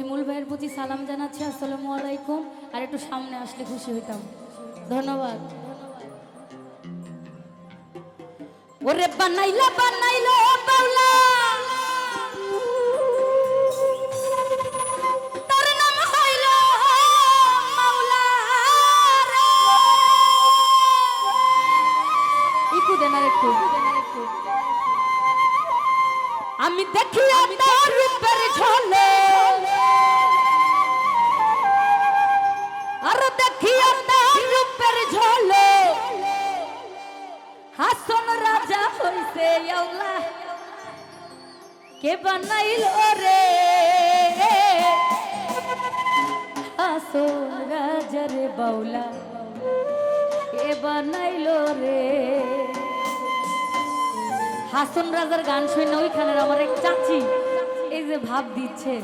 শিমুল ভাইয়ের প্রতি সালাম জানাচ্ছি, আসসালামু আলাইকুম। আর একটু সামনে আসলে খুশি হইতাম, ধন্যবাদ। ওরে বানাইলা বানাইলো বাউলা, তার নাম হইল মাওলা রে। একটু দেন আর একটু। আমি দেখিয়া তার রূপের ঝলে, আর দেখিয়া তার রূপের ঝলে, হাসন রাজা হইছে আল্লাহ কে বানাইল রে। হাসন রাজা রে বাউলা কে বানাইল রে। হাসন রাজার গান শুনে ওইখানের আমার এক চাচি এই যে ভাব দিচ্ছে,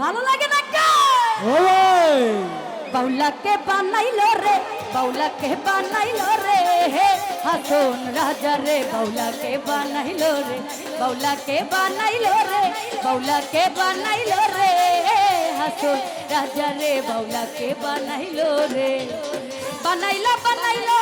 ভালো লাগে না কে? বাউলা কে বানাইল রে, বাউলা কে বানাইল রে, হাসন রাজা রে বাউলা কে বানাইল রে, বাউলা কে বানাইল রে, বাউলা কে বানাইল রে, হাসন রাজা রে বাউলা কে বানাইল রে। বানাইলা বানাইলো